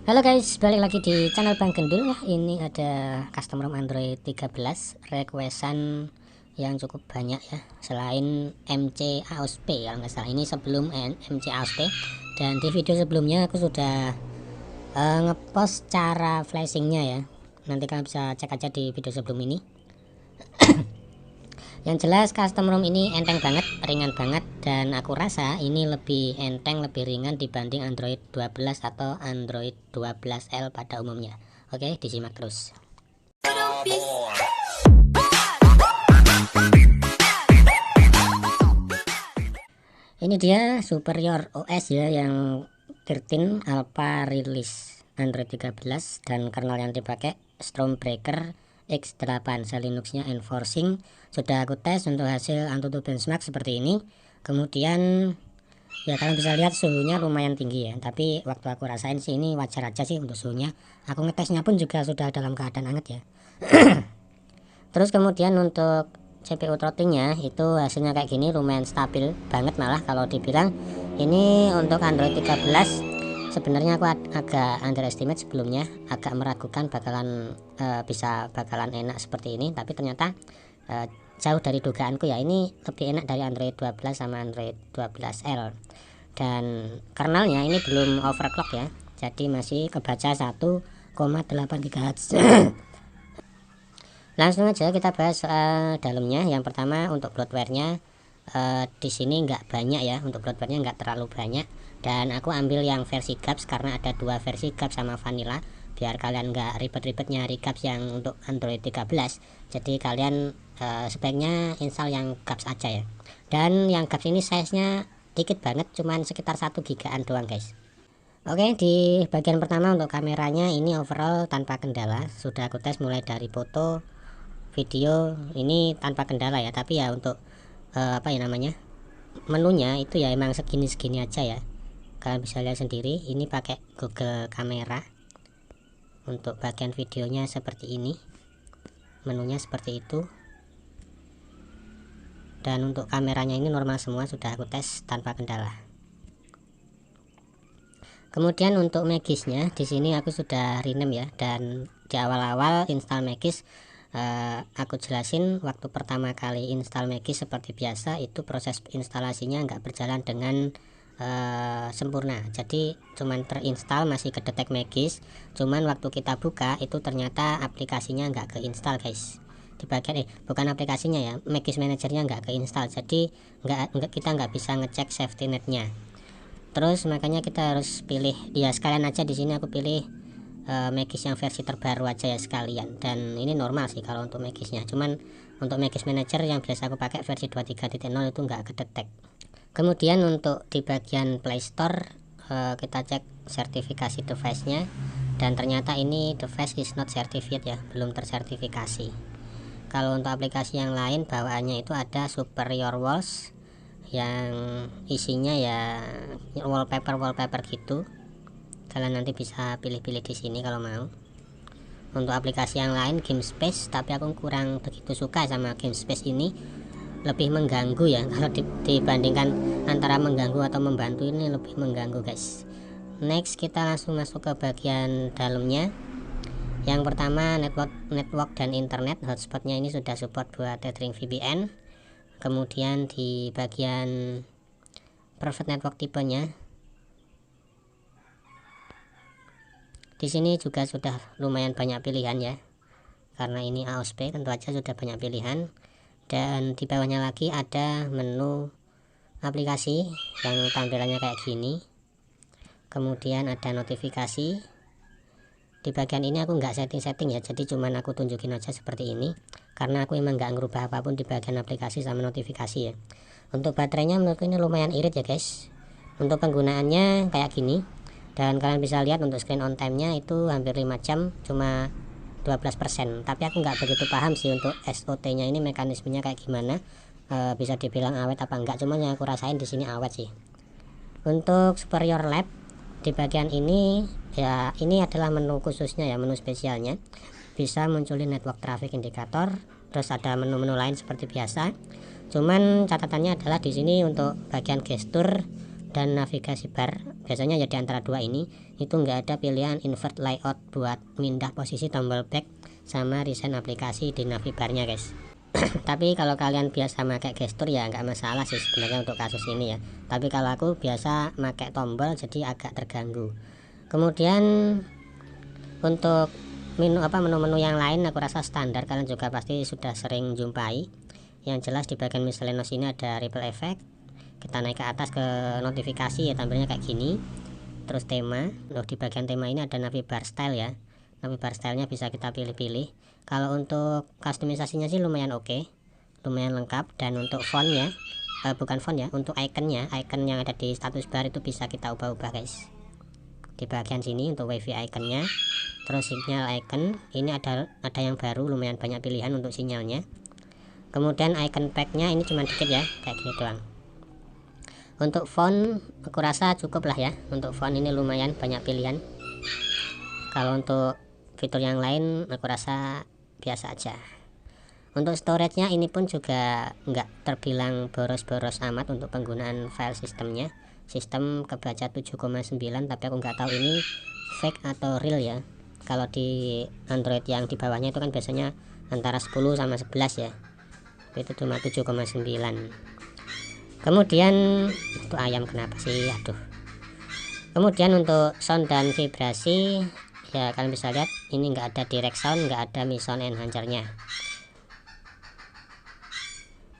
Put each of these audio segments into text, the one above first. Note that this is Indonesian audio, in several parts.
Halo guys, balik lagi di channel Bang Gendul ya. Ini ada custom ROM Android 13 requestan yang cukup banyak ya. Selain MC AOSP kalau nggak salah, ini sebelum MC AOSP. Dan di video sebelumnya aku sudah ngepost cara flashingnya ya. Nanti kalian bisa cek aja di video sebelum ini. Yang jelas custom ROM ini enteng banget, ringan banget, dan aku rasa ini lebih enteng, lebih ringan dibanding Android 12 atau Android 12L pada umumnya. Oke, disimak terus. Ini dia Superior OS ya, yang 13 Alpha Release Android 13, dan kernel yang dipakai Stormbreaker X8. Linuxnya Enforcing. Sudah aku tes untuk hasil Antutu benchmark seperti ini. Kemudian ya kalian bisa lihat suhunya lumayan tinggi ya, tapi waktu aku rasain sih ini wajar aja sih untuk suhunya. Aku ngetesnya pun juga sudah dalam keadaan hangat ya. Terus kemudian untuk CPU throttling-nya itu hasilnya kayak gini, lumayan stabil banget malah kalau dibilang. Ini untuk Android 13 sebenarnya aku agak underestimate sebelumnya, agak meragukan bakalan bakalan enak seperti ini, tapi ternyata jauh dari dugaanku ya. Ini lebih enak dari Android 12 sama Android 12L. Dan kernelnya ini belum overclock ya, jadi masih kebaca 1,8 GHz. Langsung aja kita bahas soal dalamnya. Yang pertama untuk bloatware-nya, di sini nggak banyak ya, untuk bloatware-nya nggak terlalu banyak, dan aku ambil yang versi GAPS karena ada dua versi, GAPS sama vanilla, biar kalian nggak ribet-ribet nyari GAPS yang untuk Android 13. Jadi kalian sebaiknya install yang GAPS aja ya. Dan yang GAPS ini size-nya dikit banget, cuman sekitar 1 gigaan doang guys. Oke, di bagian pertama untuk kameranya ini overall tanpa kendala. Sudah aku tes mulai dari foto, video, ini tanpa kendala ya. Tapi ya untuk apa ya namanya, menunya itu ya emang segini-segini aja ya. Kalian bisa lihat sendiri, ini pakai Google Kamera. Untuk bagian videonya seperti ini, menunya seperti itu. Dan untuk kameranya ini normal semua, sudah aku tes tanpa kendala. Kemudian untuk Magis-nya di sini aku sudah rename ya, dan di awal-awal install Magis aku jelasin waktu pertama kali install Magis seperti biasa itu proses instalasinya nggak berjalan dengan sempurna. Jadi cuman terinstall, masih kedetek Magis, cuman waktu kita buka itu ternyata aplikasinya nggak keinstall guys. Di bagian bukan aplikasinya ya, Magis Manajernya nggak keinstall, jadi kita nggak bisa ngecek safety netnya. Terus makanya kita harus pilih ya, sekalian aja di sini aku pilih Magis yang versi terbaru aja ya sekalian. Dan ini normal sih kalau untuk Magisnya, cuman untuk Magis Manager yang biasa aku pakai versi 23.0 itu nggak kedetek. Kemudian untuk di bagian Play Store kita cek sertifikasi device-nya, dan ternyata ini device is not certified ya, belum tersertifikasi. Kalau untuk aplikasi yang lain bawaannya itu ada Superior Walls yang isinya ya wallpaper gitu. Kalian nanti bisa pilih-pilih di sini kalau mau. Untuk aplikasi yang lain GameSpace, tapi aku kurang begitu suka sama GameSpace ini, lebih mengganggu ya. Kalau dibandingkan antara mengganggu atau membantu, ini lebih mengganggu guys. Next kita langsung masuk ke bagian dalamnya. Yang pertama network dan internet. Hotspotnya ini sudah support buat tethering VPN. Kemudian di bagian private network tipenya, di sini juga sudah lumayan banyak pilihan ya, karena ini AOSP tentu aja sudah banyak pilihan. Dan di bawahnya lagi ada menu aplikasi yang tampilannya kayak gini. Kemudian ada notifikasi. Di bagian ini aku nggak setting ya, jadi cuman aku tunjukin aja seperti ini karena aku emang nggak ngerubah apapun di bagian aplikasi sama notifikasi ya. Untuk baterainya menurutku ini lumayan irit ya guys. Untuk penggunaannya kayak gini, dan kalian bisa lihat untuk screen on time nya itu hampir 5 jam, cuma 12%. Tapi aku nggak begitu paham sih untuk SOT nya ini mekanismenya kayak gimana, bisa dibilang awet apa enggak, cuman yang aku rasain di sini awet sih. Untuk Superior Lab di bagian ini ya, ini adalah menu khususnya ya, menu spesialnya. Bisa munculin network traffic indicator, terus ada menu-menu lain seperti biasa. Cuman catatannya adalah di sini untuk bagian gestur dan navigasi bar. Biasanya ya di antara dua ini itu nggak ada pilihan invert layout buat pindah posisi tombol back sama resign aplikasi di navibarnya guys. Tapi kalau kalian biasa pakai gestur ya nggak masalah sih sebenarnya untuk kasus ini ya. Tapi kalau aku biasa pakai tombol jadi agak terganggu. Kemudian untuk menu-menu yang lain aku rasa standar, kalian juga pasti sudah sering jumpai. Yang jelas di bagian miscellaneous ini ada ripple effect. Kita naik ke atas ke notifikasi ya, tampilnya kayak gini. Terus tema, di bagian tema ini ada navibar style ya. Navibar stylenya bisa kita pilih-pilih. Kalau untuk customisasinya sih lumayan oke, lumayan lengkap. Dan untuk font ya, bukan font ya, untuk iconnya, icon yang ada di status bar itu bisa kita ubah-ubah guys. Di bagian sini untuk wifi iconnya. Terus sinyal icon ini ada yang baru, lumayan banyak pilihan untuk sinyalnya. Kemudian icon packnya ini cuma dikit ya, kayak gini doang. Untuk font aku rasa cukup lah ya. Untuk font ini lumayan banyak pilihan. Kalau untuk fitur yang lain aku rasa biasa aja. Untuk storage-nya ini pun juga nggak terbilang boros-boros amat untuk penggunaan file sistemnya. Sistem kebaca 7,9, tapi aku nggak tahu ini fake atau real ya. Kalau di Android yang di bawahnya itu kan biasanya antara 10 sama 11 ya. Itu cuma 7,9. Kemudian itu ayam kenapa sih, aduh. Kemudian untuk sound dan vibrasi ya, kalian bisa lihat ini nggak ada direct sound, nggak ada mi sound enhancer-nya.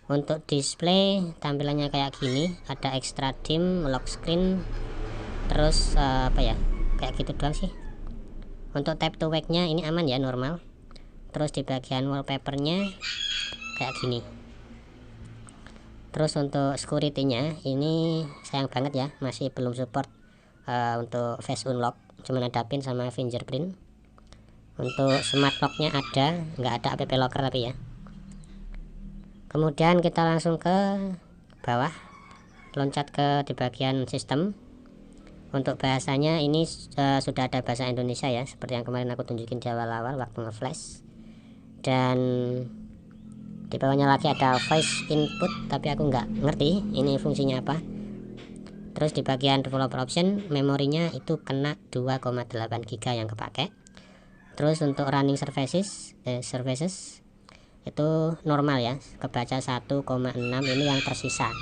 Untuk display tampilannya kayak gini, ada extra dim, lock screen, terus kayak gitu doang sih. Untuk tap to wake-nya ini aman ya, normal. Terus di bagian wallpaper-nya kayak gini. Terus untuk security-nya ini sayang banget ya, masih belum support untuk face unlock, cuma ada pin sama fingerprint. Untuk smart lock-nya ada, nggak ada app locker tapi ya. Kemudian kita langsung ke bawah, loncat ke di bagian sistem. Untuk bahasanya ini sudah ada bahasa Indonesia ya, seperti yang kemarin aku tunjukin di awal-awal waktu nge-flash. Dan di bawahnya lagi ada voice input, tapi aku nggak ngerti ini fungsinya apa. Terus di bagian developer option, memorinya itu kena 2,8 GB yang kepake. Terus untuk running services itu normal ya, kebaca 1,6, ini yang tersisa.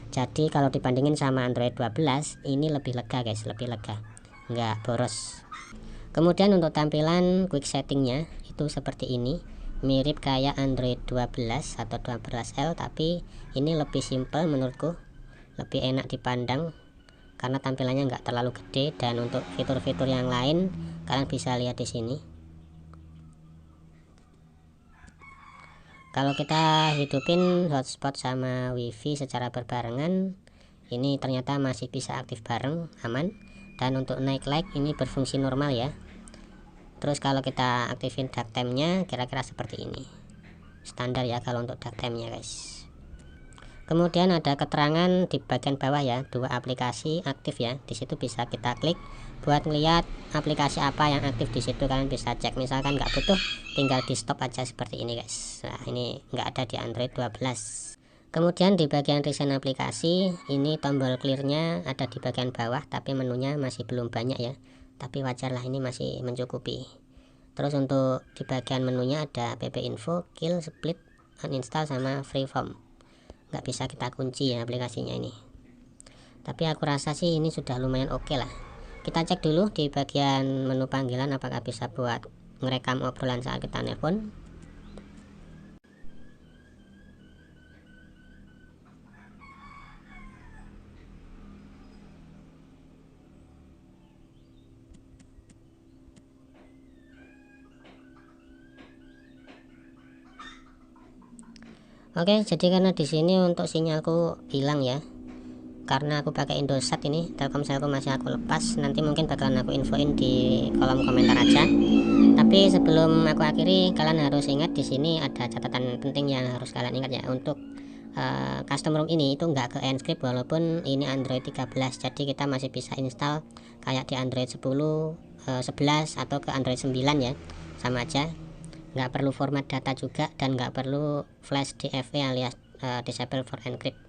Jadi kalau dibandingin sama Android 12 ini lebih lega guys, lebih lega, nggak boros. Kemudian untuk tampilan quick settingnya itu seperti ini, mirip kayak Android 12 atau 12L, tapi ini lebih simple menurutku, lebih enak dipandang karena tampilannya nggak terlalu gede. Dan untuk fitur-fitur yang lain kalian bisa lihat di sini. Kalau kita hidupin hotspot sama wifi secara berbarengan, ini ternyata masih bisa aktif bareng, aman. Dan untuk night light ini berfungsi normal ya. Terus kalau kita aktifin dark time-nya kira-kira seperti ini, standar ya kalau untuk dark time-nya guys. Kemudian ada keterangan di bagian bawah ya, 2 aplikasi aktif ya. Di situ bisa kita klik buat ngeliat aplikasi apa yang aktif di situ. Kalian bisa cek, misalkan nggak butuh tinggal di stop aja seperti ini guys. Nah ini nggak ada di Android 12. Kemudian di bagian resign aplikasi ini tombol clear-nya ada di bagian bawah, tapi menunya masih belum banyak ya, tapi wajar lah, ini masih mencukupi. Terus untuk di bagian menunya ada pp info, kill, split, uninstall sama freeform. Nggak bisa kita kunci ya aplikasinya ini, tapi aku rasa sih ini sudah lumayan oke lah. Kita cek dulu di bagian menu panggilan apakah bisa buat ngerekam obrolan saat kita nelpon. Oke, jadi karena di sini untuk sinyalku hilang ya, karena aku pakai Indosat ini, Telkomselku masih aku lepas. Nanti mungkin bakalan aku infoin di kolom komentar aja. Tapi sebelum aku akhiri, kalian harus ingat di sini ada catatan penting yang harus kalian ingat ya. Untuk custom ROM ini itu nggak ke encrypt walaupun ini Android 13, jadi kita masih bisa install kayak di Android 10, 11 atau ke Android 9 ya, sama aja. Nggak perlu format data juga dan nggak perlu flash DFA alias disable for encrypt.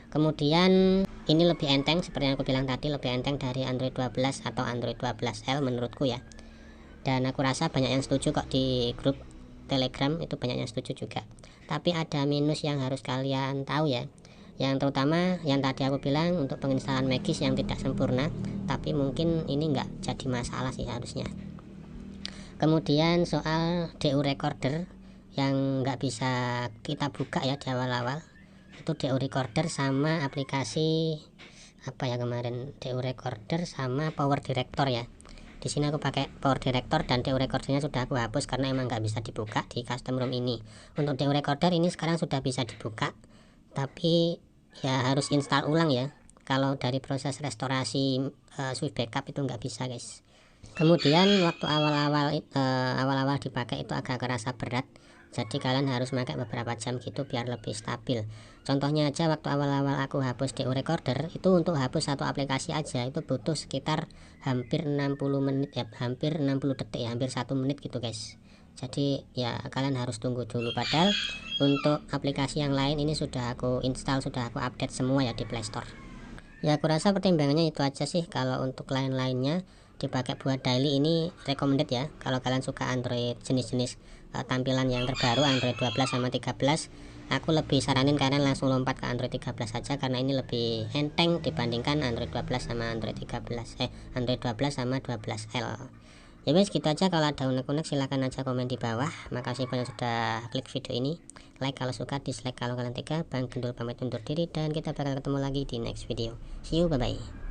Kemudian ini lebih enteng, seperti yang aku bilang tadi, lebih enteng dari Android 12 atau Android 12L menurutku ya. Dan aku rasa banyak yang setuju kok, di grup Telegram itu banyak yang setuju juga. Tapi ada minus yang harus kalian tahu ya, yang terutama yang tadi aku bilang untuk penginstalan Magis yang tidak sempurna, tapi mungkin ini nggak jadi masalah sih harusnya. Kemudian soal DU recorder yang nggak bisa kita buka ya di awal-awal, itu DU recorder sama aplikasi apa ya kemarin, DU recorder sama power director ya. Di sini aku pakai power director dan DU recordernya sudah aku hapus karena emang nggak bisa dibuka di custom ROM ini. Untuk DU recorder ini sekarang sudah bisa dibuka, tapi ya harus install ulang ya. Kalau dari proses restorasi Swift backup itu nggak bisa guys. Kemudian waktu awal-awal dipakai itu agak kerasa berat, jadi kalian harus pakai beberapa jam gitu biar lebih stabil. Contohnya aja waktu awal-awal aku hapus DU recorder itu, untuk hapus satu aplikasi aja itu butuh sekitar hampir 60 menit ya, hampir 60 detik ya, hampir 1 menit gitu guys. Jadi ya kalian harus tunggu dulu, padahal untuk aplikasi yang lain ini sudah aku install, sudah aku update semua ya di Playstore. Ya aku rasa pertimbangannya itu aja sih. Kalau untuk lain-lainnya dipakai buat daily ini recommended ya. Kalau kalian suka Android jenis-jenis tampilan yang terbaru Android 12 sama 13, aku lebih saranin kalian langsung lompat ke Android 13 saja, karena ini lebih enteng dibandingkan Android 12 sama Android 13 Android 12 sama 12L. Ya guys, gitu aja. Kalau ada unek-unek silahkan aja komen di bawah. Makasih banyak sudah klik video ini. Like kalau suka, dislike kalau kalian tega. Bang Gendul pamit undur diri, dan kita bakal ketemu lagi di next video. See you, bye bye.